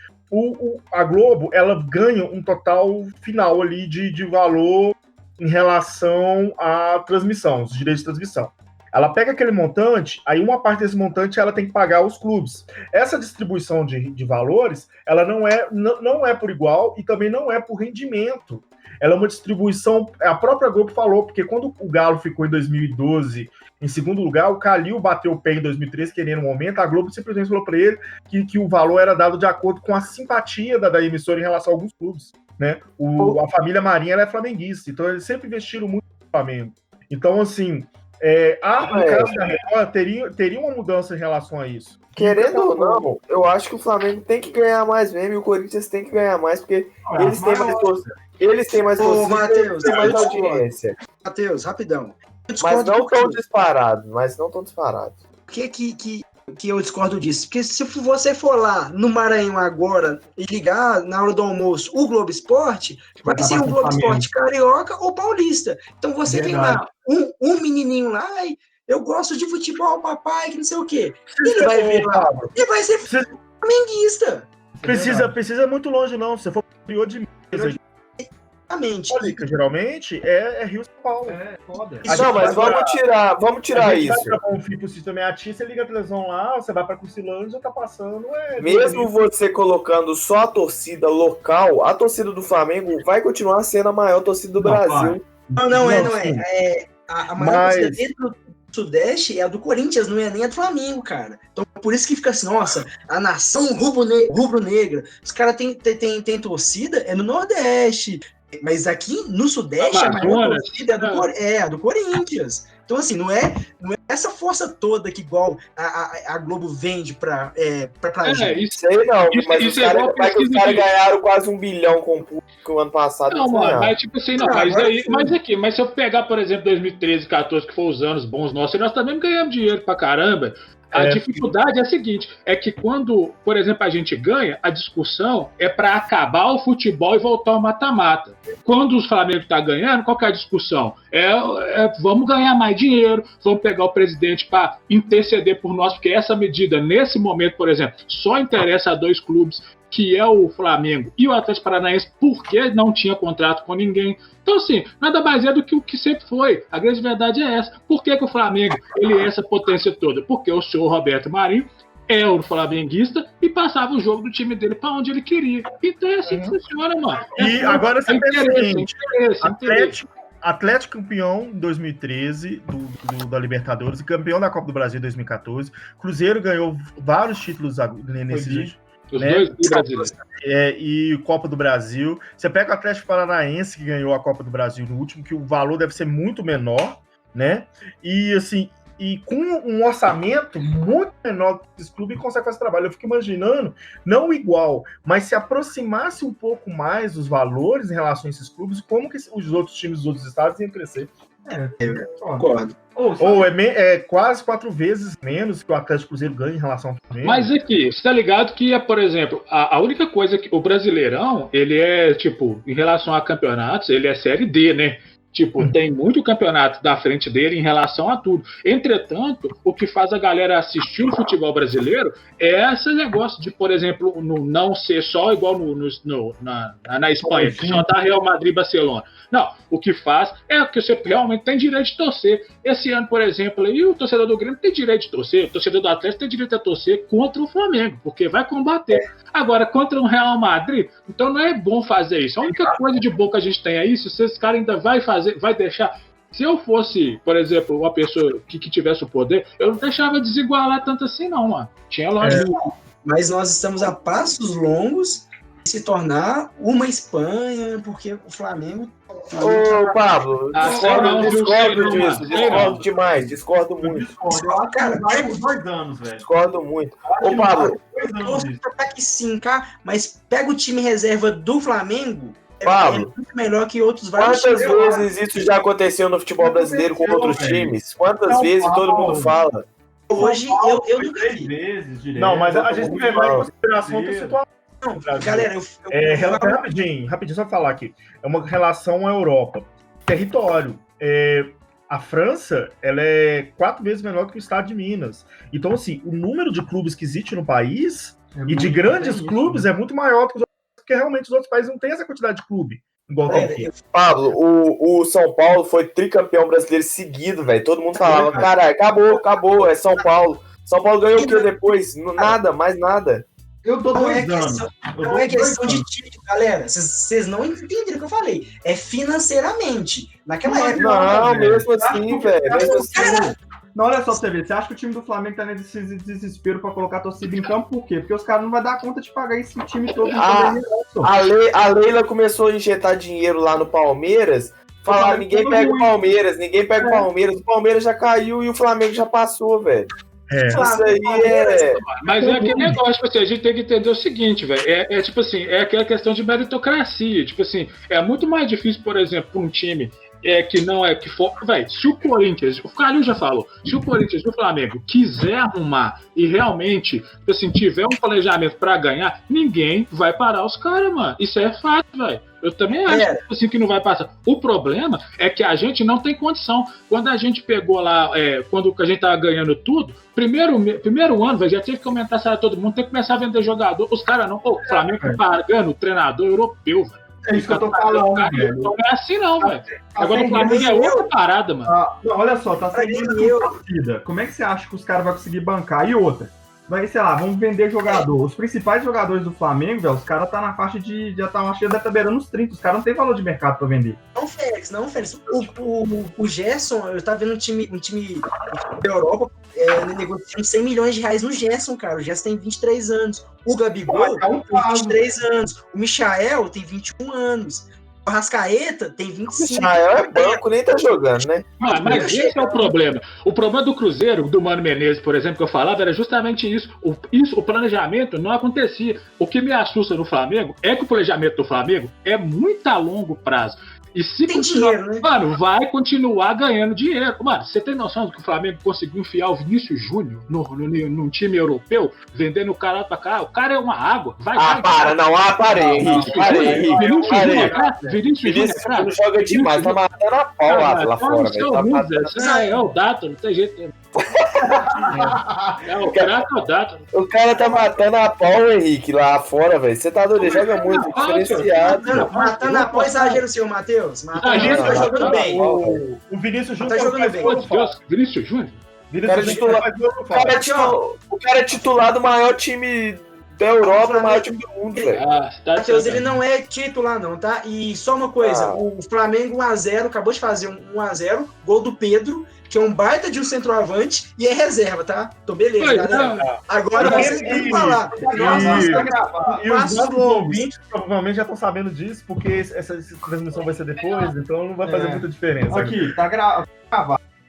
A Globo, ela ganha um total final ali de valor em relação à transmissão, os direitos de transmissão. Ela pega aquele montante, aí uma parte desse montante ela tem que pagar aos clubes. Essa distribuição de valores, ela não é por igual e também não é por rendimento. Ela é uma distribuição, a própria Globo falou, porque quando o Galo ficou em 2012 em segundo lugar, o Calil bateu o pé em 2013, querendo um aumento, a Globo simplesmente falou para ele que o valor era dado de acordo com a simpatia da emissora em relação a alguns clubes, né? A família Marinha, ela é flamenguista, então eles sempre investiram muito no Flamengo. Então, assim, no caso da Record, teria uma mudança em relação a isso. Querendo ou não, eu acho que o Flamengo tem que ganhar mais mesmo e o Corinthians tem que ganhar mais, porque eles têm mais torcida. Eles têm mais torcida, Matheus, têm mais audiência. Matheus, rapidão. Mas não tão disparados. Por que eu discordo disso? Porque se você for lá no Maranhão agora e ligar na hora do almoço o Globo Esporte, vai ser o Globo Esporte carioca ou paulista. Então você tem lá um menininho lá e eu gosto de futebol, papai, que não sei o quê. Ele vai vir lá e vai ser flamenguista. Precisa muito longe, não. Se for interior de Minas. Exatamente. Católica, geralmente, é Rio São Paulo. É, foda. Não, mas vamos tirar isso. Vai pra Bonfim sistema é você liga a televisão lá, você vai pra Curcilândia, tá passando. Mesmo você colocando só a torcida local, a torcida do Flamengo vai continuar sendo a maior torcida do Brasil. Não é. A maior torcida dentro do Sudeste é a do Corinthians, não é nem a do Flamengo, cara. Então, por isso que fica assim, nossa, a nação rubro-negra. Os caras têm torcida, é no Nordeste. Mas aqui no Sudeste, a maior torcida é a do Corinthians. Então, assim, não é essa força toda que igual a Globo vende pra gente. Isso aí não, mas os caras ganharam quase 1 bilhão com o público no ano passado. Não, mano, mas tipo assim, mas se eu pegar, por exemplo, 2013, 14, que foram os anos bons nossos, nós também ganhamos dinheiro pra caramba. A dificuldade é a seguinte, é que quando, por exemplo, a gente ganha, a discussão é para acabar o futebol e voltar ao mata-mata. Quando o Flamengo está ganhando, qual que é a discussão? Vamos ganhar mais dinheiro, vamos pegar o presidente para interceder por nós, porque essa medida, nesse momento, por exemplo, só interessa a 2 clubes, que é o Flamengo e o Atlético Paranaense, porque não tinha contrato com ninguém. Então, assim, nada mais é do que o que sempre foi. A grande verdade é essa. Por que o Flamengo ele é essa potência toda? Porque o senhor Roberto Marinho é o flamenguista e passava o jogo do time dele para onde ele queria. Então é assim que funciona, mano. E agora você pensa o seguinte, Atlético campeão em 2013 da Libertadores, campeão da Copa do Brasil em 2014. Cruzeiro ganhou vários títulos nesse dia. Os 2 brasileiros. E Copa do Brasil. Você pega o Atlético Paranaense, que ganhou a Copa do Brasil no último, que o valor deve ser muito menor, né? E assim, com um orçamento muito menor que esses clubes, consegue fazer trabalho. Eu fico imaginando, não igual, mas se aproximasse um pouco mais dos valores em relação a esses clubes, como que os outros times dos outros estados iam crescer. Concordo. É quase 4 vezes menos que o Atlético Cruzeiro ganha em relação ao Flamengo. Mas aqui, você tá ligado que, por exemplo, a única coisa que o Brasileirão, ele é, tipo, em relação a campeonatos, ele é Série D, né? Tipo, tem muito campeonato da frente dele em relação a tudo. Entretanto, o que faz a galera assistir o futebol brasileiro é esse negócio de, por exemplo, não ser só igual na Espanha, que só tá Real Madrid e Barcelona. Não, o que faz é que você realmente tem direito de torcer. Esse ano, por exemplo, aí, o torcedor do Grêmio tem direito de torcer, o torcedor do Atlético tem direito a torcer contra o Flamengo, porque vai combater. Agora, contra o Real Madrid, então não é bom fazer isso. A única coisa de bom que a gente tem aí, se esse cara ainda vai deixar. Se eu fosse, por exemplo, uma pessoa que tivesse o poder, eu não deixava desigualar tanto assim, não, mano. Tinha lógica. Mas nós estamos a passos longos de se tornar uma Espanha, porque o Flamengo. Ô, Pablo, discordo disso. Discordo demais. Discordo muito. Cara, vai por 2 anos, velho. Discordo muito. Ô, Pablo. Que sim, cara, mas pega o time reserva do Flamengo. Pablo, é muito melhor que outros vários. Quantas vezes isso já aconteceu no futebol brasileiro com outros times? Quantas vezes todo mundo fala? Hoje eu nunca vi. Vezes, direto, não, mas a gente vai levar em consideração outra situação. Não, galera, rapidinho, só falar aqui. É uma relação à Europa. Território. A França, ela é 4 vezes menor que o estado de Minas. Então, assim, o número de clubes que existe no país e de grandes clubes é muito maior que os outros, porque realmente os outros países não têm essa quantidade de clube. Igual aqui. Pablo, o São Paulo foi tricampeão brasileiro seguido, velho. Todo mundo falava, caralho, acabou, é São Paulo. São Paulo ganhou o que depois? Nada, mais nada. Eu tô 2 anos. Não é questão de título, galera. Vocês não entenderam o que eu falei. É financeiramente. Naquela época. Não, mesmo assim, velho. Mesmo assim. Não, olha só pra você ver. Você acha que o time do Flamengo tá nesse desespero pra colocar a torcida em campo? Por quê? Porque os caras não vão dar conta de pagar esse time todo. A Leila começou a injetar dinheiro lá no Palmeiras. Falaram, ninguém pega o Palmeiras. O Palmeiras já caiu e o Flamengo já passou, velho. Isso aí Mas é aquele negócio, tipo assim, a gente tem que entender o seguinte, velho. Tipo assim, é aquela questão de meritocracia. Tipo assim, é muito mais difícil, por exemplo, para um time que não é que for. Velho, se o Corinthians, o Calil já falou, se o Corinthians e o Flamengo quiser arrumar e realmente, assim, tiver um planejamento para ganhar, ninguém vai parar os caras, mano. Isso é fato, velho. Eu também acho assim, que não vai passar. O problema é que a gente não tem condição. Quando a gente pegou lá, quando a gente tava ganhando tudo, primeiro ano, véio, já teve que aumentar a salário de todo mundo, tem que começar a vender jogador. Os caras não. O Flamengo pagando o treinador europeu, velho. É isso que eu tô falando, velho. Não é assim, não, velho. Agora o Flamengo é outra parada, mano. Não, olha só, tá sem torcida. Como é que você acha que os caras vão conseguir bancar? E outra, vai, sei lá, vamos vender jogador. Os principais jogadores do Flamengo, velho, os caras tá na faixa de. Já deve estar beirando os 30. Os caras não tem valor de mercado pra vender. Não, Félix. O Gerson, eu tava vendo um time da Europa negociando 100 milhões de reais no Gerson, cara. O Gerson tem 23 anos. O Gabigol tem 23 anos. O Michael tem 21 anos. O Arrascaeta tem 25. Michael é banco, nem tá jogando, né? Mas esse é o problema. O problema do Cruzeiro, do Mano Menezes, por exemplo, que eu falava, era justamente isso. O planejamento não acontecia. O que me assusta no Flamengo é que o planejamento do Flamengo é muito a longo prazo. E se tem dinheiro, né? Mano, vai continuar ganhando dinheiro. Mano, você tem noção do que o Flamengo conseguiu enfiar o Vinícius Júnior num time europeu, vendendo o cara pra cá? O cara é uma água. Parei, Henrique. Vinícius Júnior joga demais, tá matando a pau lá fora, velho. É o Dato, não tem jeito. O craque é o Dato. O cara tá matando a pau, Henrique, lá fora, velho. Você tá doido, ele joga muito, diferenciado. Matando a pau, exagero, senhor Matheus. Exagero, tá jogando bem. O Vinícius Júnior tá jogando bem. Vinícius Júnior? O cara é titular do maior time da Europa, o maior time do mundo, velho. Matheus, ele não é titular, não, tá? E só uma coisa: o Flamengo 1x0, acabou de fazer um 1x0, gol do Pedro, que é um baita de um centroavante e é reserva, tá? Então, beleza, galera. Agora vocês têm que falar. E os nossos ouvintes provavelmente já estão sabendo disso, porque essa transmissão vai ser depois, então não vai fazer muita diferença. Aqui, tá gravado.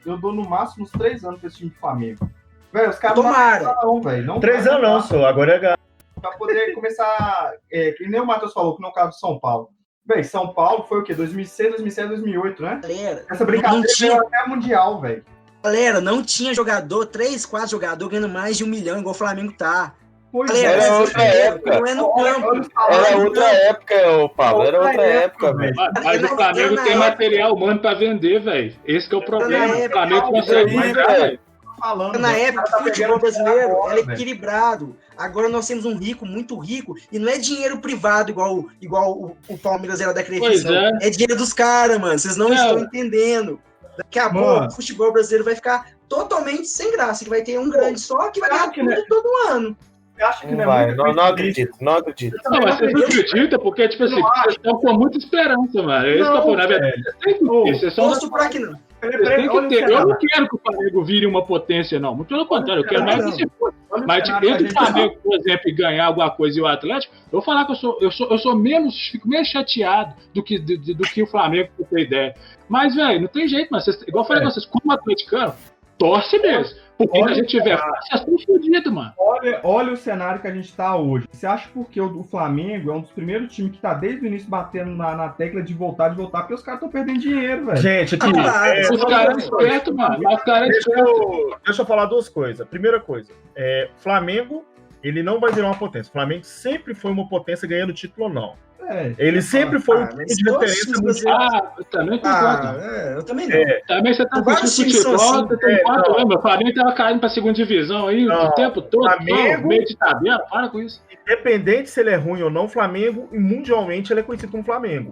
Eu dou no máximo uns 3 anos pra esse time do Flamengo. Velho, os caras não velho. 3 anos não, só. Agora é gato. Pra poder começar, que nem o Matheus falou, que não é o caso de São Paulo. Bem, São Paulo foi o quê? 2006, 2007, 2008, né? Galera, essa brincadeira veio até mundial, velho. Galera, não tinha jogador, 3, 4 jogadores ganhando mais de 1 milhão, igual o Flamengo tá. Pois era outra época. Não é no campo. Era outra época, ô Pablo. Era outra época, velho. Mas o Flamengo tem material humano pra vender, velho. Esse que é o problema. O Flamengo consegue vender, velho. Na época, o futebol brasileiro era equilibrado. Agora nós temos um rico, muito rico, e não é dinheiro privado igual o Palmeiras era da televisão. É dinheiro dos caras, mano. Vocês não estão entendendo. Daqui a pouco o futebol brasileiro vai ficar totalmente sem graça, que vai ter um grande só que vai ganhar tudo todo ano. Acho que não acredito. Não, mas vocês não acreditam, porque, tipo assim, vocês estão com muita esperança, mano. É isso que eu falo. Na verdade, vocês posto pra que não. Eu não quero que o Flamengo vire uma potência, não. Muito pelo contrário, eu quero mais que se for. Mas entre o Flamengo, por exemplo, ganhar alguma coisa e o Atlético, eu vou falar que eu sou menos, fico menos chateado do que o Flamengo, por ter ideia. Mas, velho, não tem jeito, mas igual eu falei com vocês, como atleticano, torce mesmo. Porque se a gente tiver fácil, é tudo fodido, mano. Olha o cenário que a gente tá hoje. Você acha porque o Flamengo é um dos primeiros times que tá desde o início batendo na tecla de voltar, porque os caras estão perdendo dinheiro, velho. Gente, aqui. Os caras espertos, mano. Deixa eu falar 2 coisas. Primeira coisa, Flamengo, ele não vai virar uma potência. O Flamengo sempre foi uma potência ganhando título ou não. Ele sempre foi um time de referência mundial. Eu também concordo. Eu também não. Também você tá curtindo futebol, você tem 4 anos. O Flamengo tava caindo pra segunda divisão aí o tempo todo. Flamengo, meio de tabela, para com isso. Independente se ele é ruim ou não, o Flamengo, mundialmente, ele é conhecido como Flamengo.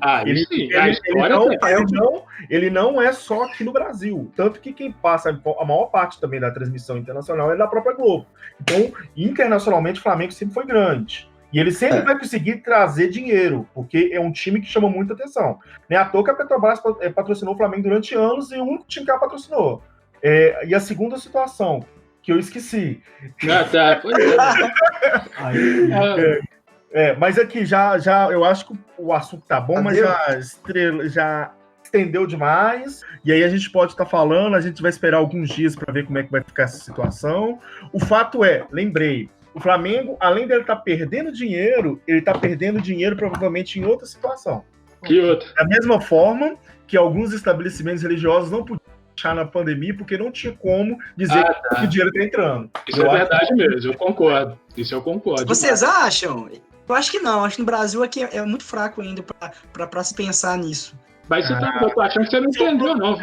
Ele não é só aqui no Brasil. Tanto que quem passa a maior parte também da transmissão internacional é da própria Globo. Então, internacionalmente, o Flamengo sempre foi grande. E ele sempre vai conseguir trazer dinheiro, porque é um time que chama muita atenção. Nem à toa que a Petrobras patrocinou o Flamengo durante anos e o único time que ela patrocinou. E a segunda situação, que eu esqueci. Mas aqui, já eu acho que o assunto tá bom, mas já estendeu demais. E aí a gente pode estar falando, a gente vai esperar alguns dias para ver como é que vai ficar essa situação. O fato lembrei, o Flamengo, além dele estar perdendo dinheiro, ele está perdendo dinheiro provavelmente em outra situação. Que outra? Da mesma forma que alguns estabelecimentos religiosos não podiam fechar na pandemia porque não tinha como dizer que o dinheiro está entrando. Isso é verdade mesmo, eu concordo. Isso eu concordo. Vocês acham? Eu acho que não. Acho que no Brasil aqui é muito fraco ainda para se pensar nisso. Mas eu tô achando que você não entendeu, não.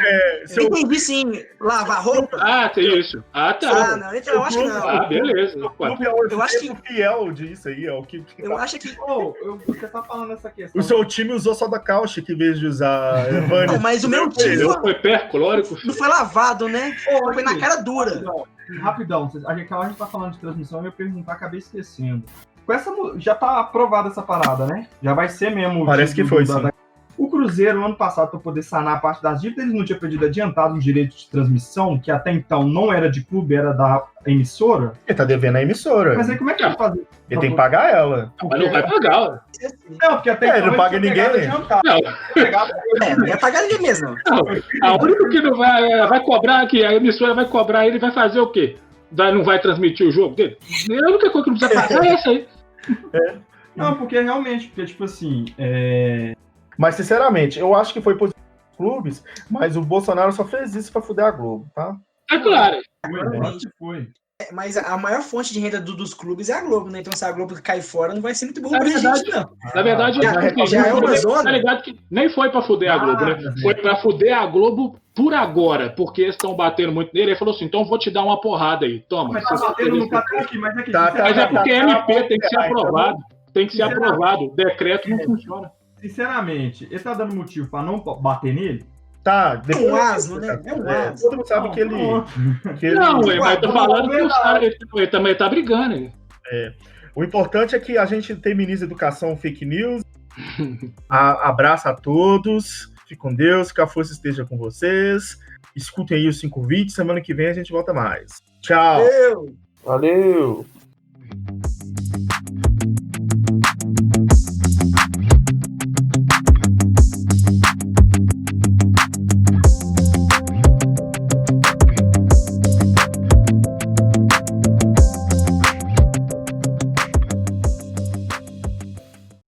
Eu entendi sim, lavar roupa? Ah, tem isso. Ah, tá. Ah, não, então eu acho que não. Ah, beleza. O clube é o Eu acho exemplo fiel disso aí, é o que... Eu acho que. Você tá falando essa questão. O seu time usou só da cáustica em vez de usar Não, mas o meu time Não foi perclórico. não foi lavado, né? Foi na cara dura. Rapidão, a gente tá falando de transmissão e eu perguntar, acabei esquecendo. Com essa, já tá aprovada essa parada, né? Já vai ser mesmo. Parece que foi, sim. O Cruzeiro, ano passado, para poder sanar a parte das dívidas, ele não tinha pedido adiantado os direitos de transmissão, que até então não era de clube, era da emissora. Ele tá devendo a emissora. Mas aí como é que vai fazer? Ele tem que pagar ela. Mas não vai pagar, ó. Não, porque até ele não paga ninguém. Não ia pagar ninguém mesmo. Não, a única que não vai cobrar, que a emissora vai cobrar, ele vai fazer o quê? Não vai transmitir o jogo dele? A única coisa que não precisa pagar é essa aí. Não, porque realmente, tipo assim, Mas, sinceramente, eu acho que foi positivo para os clubes, mas o Bolsonaro só fez isso para fuder a Globo, tá? É claro. Foi. Mas a maior fonte de renda dos clubes é a Globo, né? Então se a Globo cair fora, não vai ser muito bom Na pra verdade, gente, não. Na verdade, já é uma zona. Tá ligado que nem foi pra fuder a Globo, né? Foi pra fuder a Globo por agora, porque eles estão batendo muito nele. Ele falou assim, então vou te dar uma porrada aí, toma. Mas tá batendo no cartão aqui, mas é que... Mas é porque MP tem que ser aprovado. Tem que ser aprovado. O decreto não funciona. Sinceramente, ele tá dando motivo pra não bater nele? Tá, É um asno, né? É um asno. Todo mundo sabe que ele... Não, mas tô falando que os caras, ele também tá brigando. Hein? O importante é que a gente tem ministro da Educação Fake News. Abraço a todos. Fique com Deus, que a força esteja com vocês. Escutem aí os 5 vídeos. Semana que vem a gente volta mais. Tchau. Valeu!